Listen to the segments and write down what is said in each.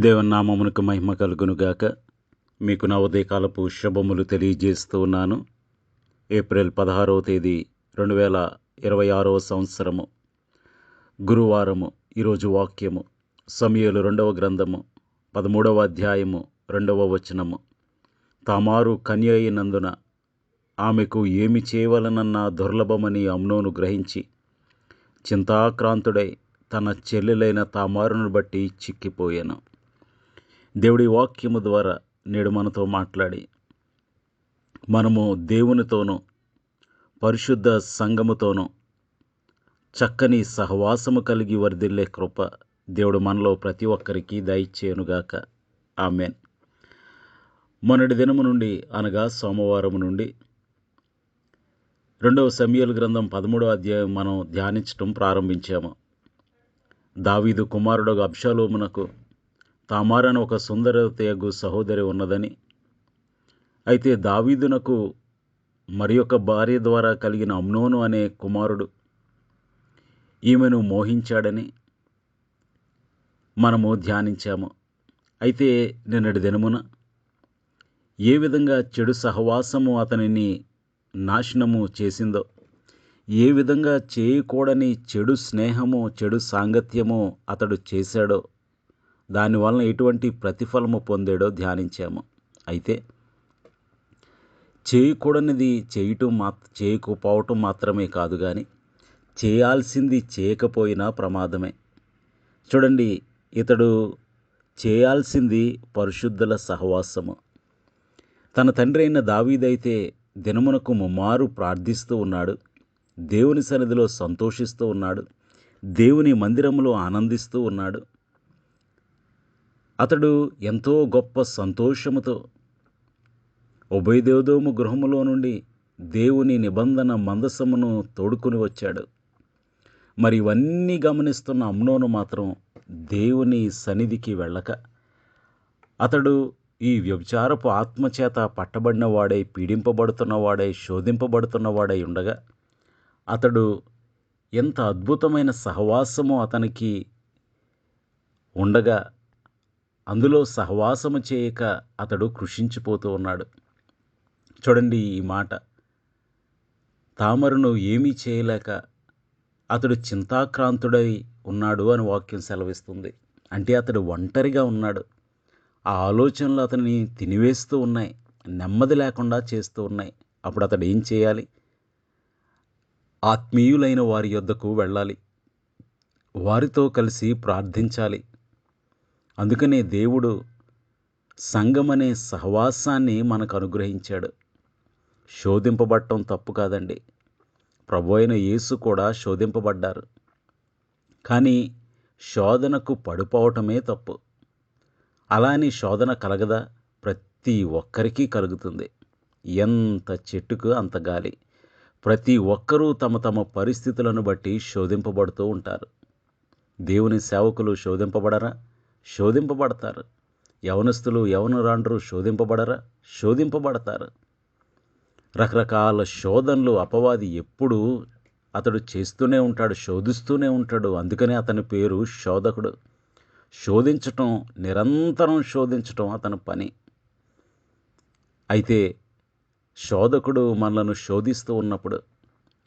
దేవుని నామమునకు మహిమ కలుగునుగాక. మీకు నా ఉదయకాలపు శుభములు తెలియజేస్తూ ఉన్నాను. ఏప్రిల్ 16వ తేదీ 2026వ సంవత్సరము గురువారము. ఈరోజు వాక్యము సమూయేలు 2వ గ్రంథము 13వ అధ్యాయము 2వ వచనము. తామారు కన్య అయినందున ఆమెకు ఏమి చేయవలనన్న దుర్లభమని అమ్నోను గ్రహించి చింతాక్రాంతుడై తన చెల్లెలైన తామారును బట్టి చిక్కిపోయాను. దేవుడి వాక్యము ద్వారా నేడు మనతో మాట్లాడి మనము దేవునితోనూ పరిశుద్ధ సంఘముతోనూ చక్కని సహవాసము కలిగి వర్ధిల్లే కృప దేవుడు మనలో ప్రతి ఒక్కరికి దయచేయునుగాక. ఆమేన్. మొన్నటి దినము నుండి అనగా సోమవారం నుండి 2వ సమూయేలు గ్రంథం 13వ అధ్యాయం మనం ధ్యానించటం ప్రారంభించాము. దావీదు కుమారుడు అబ్షాలోమునకు తామారని ఒక సుందరతయగు సహోదరి ఉన్నదని, అయితే దావీదునకు మరి ఒక భార్య ద్వారా కలిగిన అమ్నోను అనే కుమారుడు ఈమెను మోహించాడని మనము ధ్యానించాము. అయితే నిన్నటి దినమున ఏ విధంగా చెడు సహవాసము అతనిని నాశనము చేసిందో, ఏ విధంగా చేయకూడని చెడు స్నేహము చెడు సాంగత్యము అతడు చేశాడో, దానివలన ఎటువంటి ప్రతిఫలము పొందాడో ధ్యానించాము. అయితే చేయకూడనిది చేయకపోవటం మాత్రమే కాదు, కానీ చేయాల్సింది చేయకపోయినా ప్రమాదమే. చూడండి, ఇతడు చేయాల్సింది పరిశుద్ధుల సహవాసము. తన తండ్రి అయిన దావీదైతే దినమునకు ముమ్మారు ప్రార్థిస్తూ ఉన్నాడు, దేవుని సన్నిధిలో సంతోషిస్తూ ఉన్నాడు, దేవుని మందిరములో ఆనందిస్తూ ఉన్నాడు. అతడు ఎంతో గొప్ప సంతోషముతో ఒబేదెదోము గృహములో నుండి దేవుని నిబంధన మందసమును తోడుకుని వచ్చాడు. మరి ఇవన్నీ గమనిస్తున్న అమ్నోను మాత్రం దేవుని సన్నిధికి వెళ్ళక, అతడు ఈ వ్యభిచారపు ఆత్మచేత పట్టబడినవాడై, పీడింపబడుతున్నవాడై, శోధింపబడుతున్నవాడై ఉండగా, అతడు ఎంత అద్భుతమైన సహవాసము అతనికి ఉండగా అందులో సహవాసము చేయక అతడు కృషించిపోతూ ఉన్నాడు. చూడండి ఈ మాట, తామరును ఏమీ చేయలేక అతడు చింతాక్రాంతుడై ఉన్నాడు అని వాక్యం సెలవిస్తుంది. అంటే అతడు ఒంటరిగా ఉన్నాడు. ఆ ఆలోచనలు అతనిని తినివేస్తూ ఉన్నాయి, నెమ్మది లేకుండా చేస్తూ ఉన్నాయి. అప్పుడు అతడు ఏం చేయాలి? ఆత్మీయులైన వారి యొద్దకు వెళ్ళాలి, వారితో కలిసి ప్రార్థించాలి. అందుకనే దేవుడు సంఘమనే సహవాసాన్ని మనకు అనుగ్రహించాడు. శోధింపబడటం తప్పు కాదండి. ప్రభు అయిన యేసు కూడా శోధింపబడ్డారు, కానీ శోధనకు పడిపోవటమే తప్పు. అలాని శోధన కలగదా? ప్రతి ఒక్కరికి కలుగుతుంది. ఎంత చెట్టుకు అంత గాలి. ప్రతి ఒక్కరూ తమ తమ పరిస్థితులను బట్టి శోధింపబడుతూ ఉంటారు. దేవుని సేవకులు శోధింపబడరా? శోధింపబడతారు. యవనస్తులు యవనురాండ్రు శోధింపబడరా? శోధింపబడతారు. రకరకాల శోధనలు అపవాది ఎప్పుడు అతడు చేస్తూనే ఉంటాడు, శోధిస్తూనే ఉంటాడు. అందుకనే అతని పేరు శోధకుడు. శోధించటం, నిరంతరం శోధించటం అతని పని. అయితే శోధకుడు మనలను శోధిస్తూ ఉన్నప్పుడు,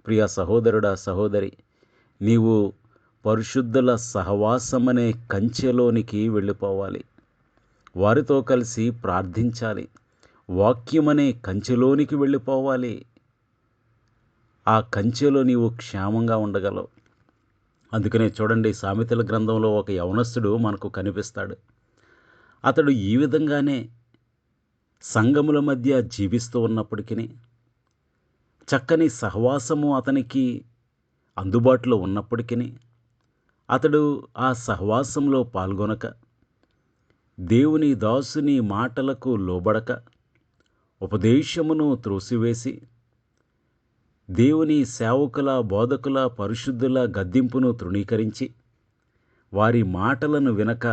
ప్రియ సహోదరుడా సహోదరి, నీవు పరిశుద్ధుల సహవాసమనే కంచెలోనికి వెళ్ళిపోవాలి. వారితో కలిసి ప్రార్థించాలి. వాక్యమనే కంచెలోనికి వెళ్ళిపోవాలి. ఆ కంచెలో నీవు క్షేమంగా ఉండగలవు. అందుకనే చూడండి, సామెతల గ్రంథంలో ఒక యవనస్తుడు మనకు కనిపిస్తాడు. అతడు ఈ విధంగానే సంఘముల మధ్య జీవిస్తూ ఉన్నప్పటికీ, చక్కని సహవాసము అతనికి అందుబాటులో ఉన్నప్పటికీ, అతడు ఆ సహవాసంలో పాల్గొనక, దేవుని దాసుని మాటలకు లోబడక, ఉపదేశమును త్రోసివేసి, దేవుని సేవకుల బోధకుల పరిశుద్ధుల గద్దింపును తృణీకరించి, వారి మాటలను వినక,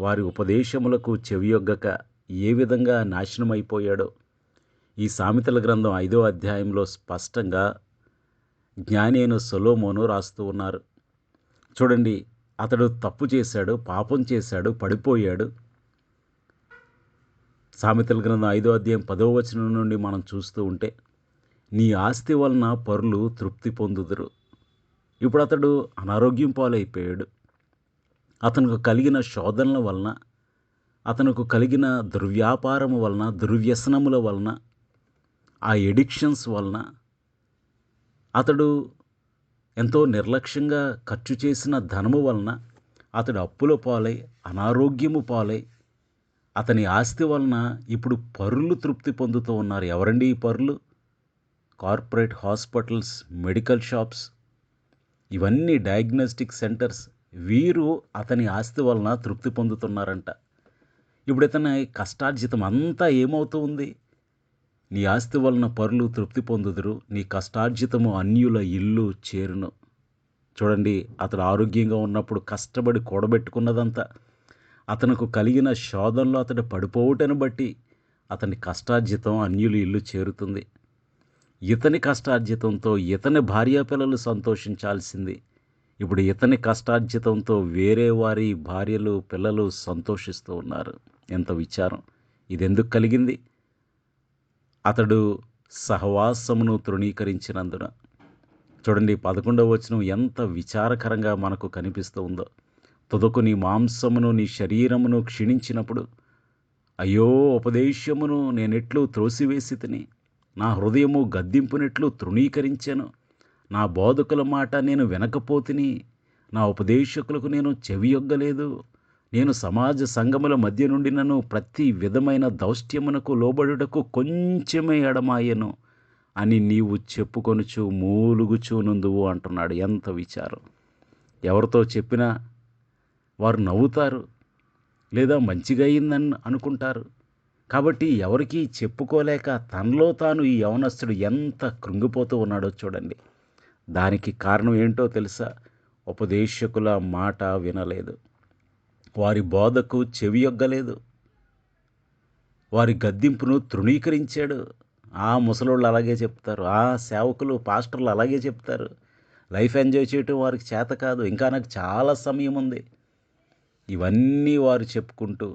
వారి ఉపదేశములకు చెవియొగ్గక ఏ విధంగా నాశనమైపోయాడో ఈ సామెతల గ్రంథం 5వ అధ్యాయంలో స్పష్టంగా జ్ఞాని అయిన సొలొమోను రాస్తూ ఉన్నారు. చూడండి, అతడు తప్పు చేశాడు, పాపం చేశాడు, పడిపోయాడు. సామెతల గ్రంథం 5వ అధ్యాయం 10వ వచనం నుండి మనం చూస్తూ ఉంటే, నీ ఆస్తి వలన పరులు తృప్తి పొందుదురు. ఇప్పుడు అతడు అనారోగ్యం పాలైపోయాడు. అతనికి కలిగిన శోధనల వలన, అతనికి కలిగిన దుర్వ్యాపారము వలన, దుర్వ్యసనముల వలన, ఆ ఎడిక్షన్స్ వలన అతడు ఎంతో నిర్లక్ష్యంగా ఖర్చు చేసిన ధనము వలన అతడు అప్పుల పాలై, అనారోగ్యము పాలై, అతని ఆస్తి వలన ఇప్పుడు పరులు తృప్తి పొందుతూ ఉన్నారు. ఎవరండి ఈ పరులు? కార్పొరేట్ హాస్పిటల్స్, మెడికల్ షాప్స్, ఇవన్నీ డయాగ్నోస్టిక్ సెంటర్స్. వీరు అతని ఆస్తి వలన తృప్తి పొందుతున్నారంట. ఇప్పుడు ఇతని కష్టార్జితం అంతా ఏమవుతూ ఉంది? నీ ఆస్తి వలన పరులు తృప్తి పొందుదురు, నీ కష్టార్జితము అన్యుల ఇల్లు చేరును. చూడండి, అతడు ఆరోగ్యంగా ఉన్నప్పుడు కష్టపడి కూడబెట్టుకున్నదంతా అతనికి కలిగిన శోధనలో అతడు పడిపోవుటను బట్టి అతని కష్టార్జితం అన్యుల ఇల్లు చేరుతుంది. ఇతని కష్టార్జితంతో ఇతని భార్యాపిల్లలు సంతోషించాల్సింది ఇప్పుడు ఇతని కష్టార్జితంతో వేరే వారి భార్యలు, పిల్లలు సంతోషిస్తూ ఉన్నారు. ఎంత విచారం! ఇది ఎందుకు కలిగింది? అతడు సహవాసమును తృణీకరించినందున. చూడండి, 11వ వచనం ఎంత విచారకరంగా మనకు కనిపిస్తూ ఉందో. తుదకు నీ మాంసమును, నీ శరీరమును క్షీణించినప్పుడు, అయ్యో ఉపదేశమును నేనెట్లు త్రోసివేసి తిని, నా హృదయము గద్దింపునెట్లు తృణీకరించెను. నా బోధకుల మాట నేను వినకపోతిని, నా ఉపదేశకులకు నేను చెవియొగ్గలేదు. నేను సమాజ సంఘముల మధ్య నుండి నన్ను ప్రతి విధమైన దౌష్ట్యమునకు లోబడుటకు కొంచెమే ఎడమాయెను అని నీవు చెప్పుకొనుచు మూలుగుచూ నుందువు అంటున్నాడు. ఎంత విచారం! ఎవరితో చెప్పినా వారు నవ్వుతారు, లేదా మంచిగా అయిందని అనుకుంటారు. కాబట్టి ఎవరికీ చెప్పుకోలేక తనలో తాను ఈ యవనస్తుడు ఎంత కృంగిపోతూ ఉన్నాడో చూడండి. దానికి కారణం ఏంటో తెలుసా? ఉపదేశకుల మాట వినలేదు, వారి బోధకు చెవియొగ్గలేదు, వారి గద్దింపును తృణీకరించాడు. ఆ ముసలోళ్ళు అలాగే చెప్తారు, ఆ సేవకులు, పాస్టర్లు అలాగే చెప్తారు. లైఫ్ ఎంజాయ్ చేయటం వారికి చేత కాదు, ఇంకా నాకు చాలా సమయం ఉంది, ఇవన్నీ వారు చెప్పుకుంటూ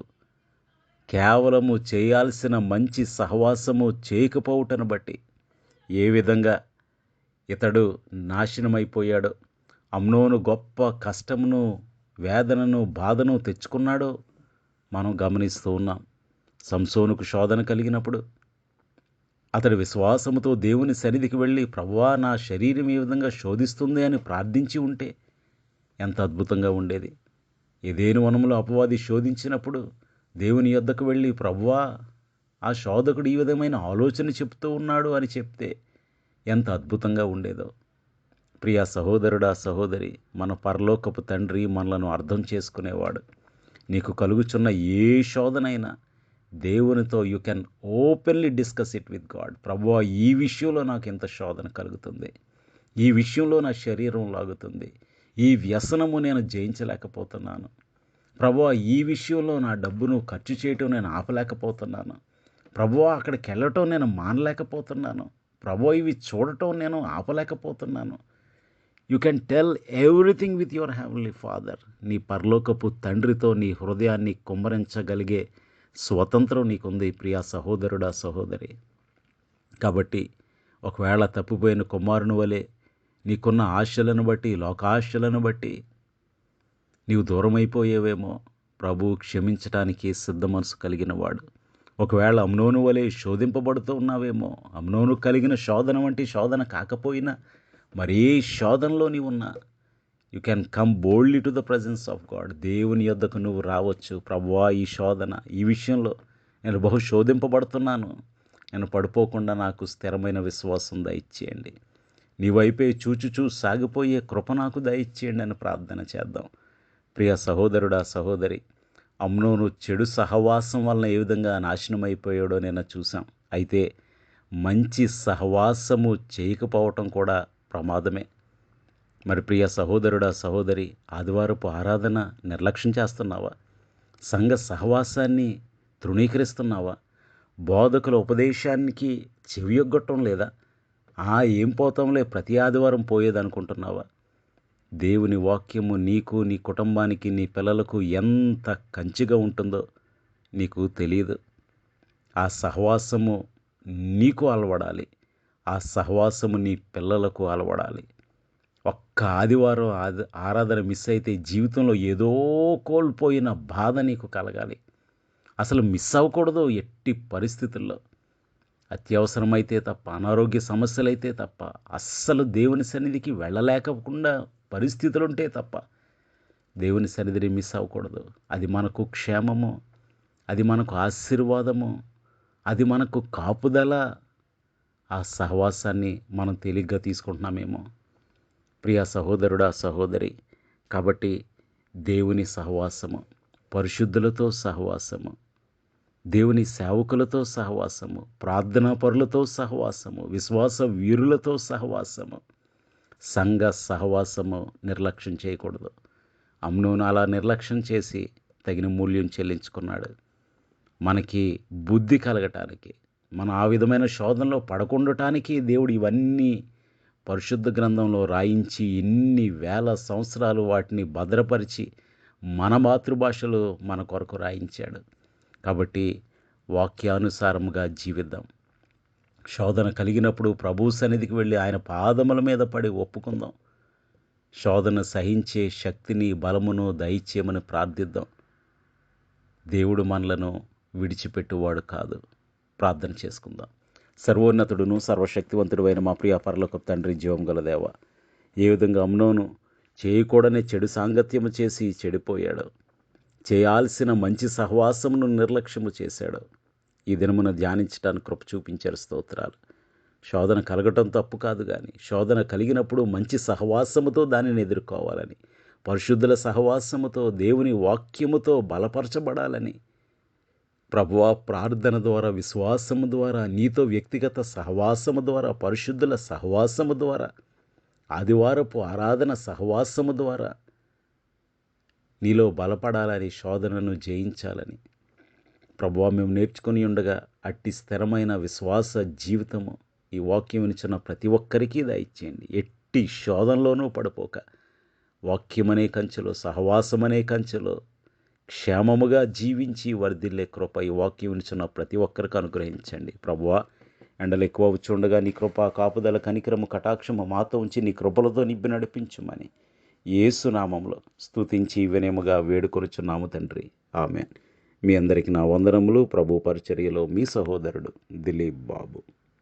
కేవలము చేయాల్సిన మంచి సహవాసము చేయకపోవటను బట్టి ఏ విధంగా ఇతడు నాశనమైపోయాడో, అమ్నోను గొప్ప కష్టమును, వేదనను, బాధను తెచ్చుకున్నాడో మనం గమనిస్తూ ఉన్నాం. సంసోనుకు శోధన కలిగినప్పుడు అతడు విశ్వాసముతో దేవుని సన్నిధికి వెళ్ళి, ప్రభువా నా శరీరం ఈ విధంగా శోధిస్తుంది అని ప్రార్థించి ఉంటే ఎంత అద్భుతంగా ఉండేది. ఏదేను వనములో అపవాది శోధించినప్పుడు దేవుని యొద్దకు వెళ్ళి, ప్రభువా ఆ శోధకుడు ఈ విధమైన ఆలోచన చెప్తూ ఉన్నాడు అని చెప్తే ఎంత అద్భుతంగా ఉండేదో. ప్రియా సహోదరుడా, సహోదరి, మన పరలోకపు తండ్రి మనలను అర్థం చేసుకునేవాడు. నీకు కలుగుచున్న ఏ శోధనైనా దేవునితో you can openly discuss it with God. ప్రభువా ఈ విషయంలో నాకు ఎంత శోధన కలుగుతుంది, ఈ విషయంలో నా శరీరం లాగుతుంది, ఈ వ్యసనము నేను జయించలేకపోతున్నాను, ప్రభువా ఈ విషయంలో నా డబ్బును ఖర్చు చేయటం నేను ఆపలేకపోతున్నాను, ప్రభువా అక్కడికి వెళ్ళటం నేను మానలేకపోతున్నాను, ప్రభువా ఇవి చూడటం నేను ఆపలేకపోతున్నాను. You can tell everything with your heavenly father. నీ పరలోకపు తండ్రితో నీ హృదయాన్ని కుమ్మరించగలిగే స్వతంత్రం నీకుంది ప్రియా సహోదరుడా, సహోదరి. కాబట్టి ఒకవేళ తప్పిపోయిన కుమారుని వలె నీకున్న ఆశలను బట్టి, లోకాశలను బట్టి నీవు దూరమైపోయేవేమో, ప్రభు క్షమించటానికి సిద్ధ మనసు కలిగిన వాడు. ఒకవేళ అమ్నోను వలె శోధింపబడుతూ ఉన్నావేమో, అమ్నోను కలిగిన శోధన వంటి శోధన కాకపోయినా మరే శోధనలో నీవు ఉన్నా, you can come boldly to the presence of God. దేవుని యొద్దకు నువ్వు రావచ్చు. ప్రభువా ఈ శోధన, ఈ విషయంలో నేను బహు శోధింపబడుతున్నాను, నేను పడిపోకుండా నాకు స్థిరమైన విశ్వాసం దయచేయండి, నీ వైపే చూచుచూ సాగిపోయే కృప నాకు దయచేయండి అని ప్రార్థన చేద్దాం. ప్రియ సహోదరుడా, సహోదరి, అమ్నోను చెడు సహవాసం వలన ఏ విధంగా నాశనమైపోయాడో నేను చూసాం. అయితే మంచి సహవాసము చేయకపోవటం కూడా ప్రమాదమే. మరి ప్రియ సహోదరుడా, సహోదరి, ఆదివారపు ఆరాధన నిర్లక్ష్యం చేస్తున్నావా? సంఘ సహవాసాన్ని తృణీకరిస్తున్నావా? బోధకుల ఉపదేశానికి చెవియొగ్గటం లేదా? ఏం పోతాంలే, ప్రతి ఆదివారం పోయేదనుకుంటున్నావా? దేవుని వాక్యము నీకు, నీ కుటుంబానికి, నీ పిల్లలకు ఎంత కంచిగా ఉంటుందో నీకు తెలియదు. ఆ సహవాసము నీకు అలవడాలి. ఆ సహవాసము నీ పిల్లలకు అలవడాలి. ఒక్క ఆదివారం ఆరాధన మిస్ అయితే జీవితంలో ఏదో కోల్పోయిన బాధ నీకు కలగాలి. అసలు మిస్ అవ్వకూడదు ఎట్టి పరిస్థితుల్లో. అత్యవసరమైతే తప్ప, అనారోగ్య సమస్యలైతే తప్ప, అస్సలు దేవుని సన్నిధికి వెళ్ళలేకుండా పరిస్థితులుంటే తప్ప దేవుని సన్నిధిని మిస్ అవ్వకూడదు. అది మనకు క్షేమము, అది మనకు ఆశీర్వాదము, అది మనకు కాపుదల. ఆ సహవాసాన్ని మనం తేలిగ్గా తీసుకుంటున్నామేమో. ప్రియ సహోదరుడా, సహోదరి, కాబట్టి దేవుని సహవాసము, పరిశుద్ధులతో సహవాసము, దేవుని సేవకులతో సహవాసము, ప్రార్థనా పరులతో సహవాసము, విశ్వాస వీరులతో సహవాసము, సంఘ సహవాసము నిర్లక్ష్యం చేయకూడదు. అమ్నోను అలా నిర్లక్ష్యం చేసి తగిన మూల్యం చెల్లించుకున్నాడు. మనకి బుద్ధి కలగటానికి, మనం ఆ విధమైన శోధనలో పడకుండటానికి దేవుడు ఇవన్నీ పరిశుద్ధ గ్రంథంలో రాయించి ఎన్ని వేల సంవత్సరాలు వాటిని భద్రపరిచి మన మాతృభాషలో మన కొరకు రాయించాడు. కాబట్టి వాక్యానుసారముగా జీవిద్దాం. శోధన కలిగినప్పుడు ప్రభువు సన్నిధికి వెళ్ళి ఆయన పాదముల మీద పడి ఒప్పుకుందాం. శోధన సహించే శక్తిని, బలమును దయచేయమని ప్రార్థిద్దాం. దేవుడు మనలను విడిచిపెట్టువాడు కాదు. ప్రార్థన చేసుకుందాం. సర్వోన్నతుడును సర్వశక్తివంతుడు అయిన మా ప్రియ పరలోకపు తండ్రి, జీవం గల దేవ, ఏ విధంగా అమ్నోను చేయకూడని చెడు సాంగత్యము చేసి చెడిపోయాడు, చేయాల్సిన మంచి సహవాసమును నిర్లక్ష్యము చేశాడు. ఈ దినమున ధ్యానించడానికి కృప చూపించారు. స్తోత్రాలు. శోధన కలగటం తప్పు కాదు, కానీ శోధన కలిగినప్పుడు మంచి సహవాసముతో దానిని ఎదుర్కోవాలని, పరిశుద్ధుల సహవాసముతో, దేవుని వాక్యముతో బలపరచబడాలని, ప్రభువా, ప్రార్థన ద్వారా, విశ్వాసము ద్వారా, నీతో వ్యక్తిగత సహవాసము ద్వారా, పరిశుద్ధుల సహవాసము ద్వారా, ఆదివారపు ఆరాధన సహవాసము ద్వారా నీలో బలపడాలని, శోధనను జయించాలని ప్రభువా మేము నేర్చుకుని ఉండగా అట్టి స్థిరమైన విశ్వాస జీవితము ఈ వాక్యం వినిచిన ప్రతి ఒక్కరికి దయచేయండి. ఎట్టి శోధనలోనూ పడిపోక వాక్యమనే కంచెలో, సహవాసమనే కంచెలో క్షేమముగా జీవించి వర్ధిల్లే కృప ఈ వాక్యం వినిచిన ప్రతి ఒక్కరికి అనుగ్రహించండి. ప్రభువా, ఎండలు ఎక్కువ వచ్చుండగా నీ కృప, కాపుదల, కనికరము, కటాక్షము మాతో ఉంచి నీ కృపలతో నింపి నడిపించుమని యేసు నామములో స్తుతించి వినయముగా వేడుకొనుచున్నాము తండ్రి. ఆమేన్. మీ అందరికీ నా వందనములు. ప్రభు పరిచర్యలో మీ సహోదరుడు దిలీప్ బాబు.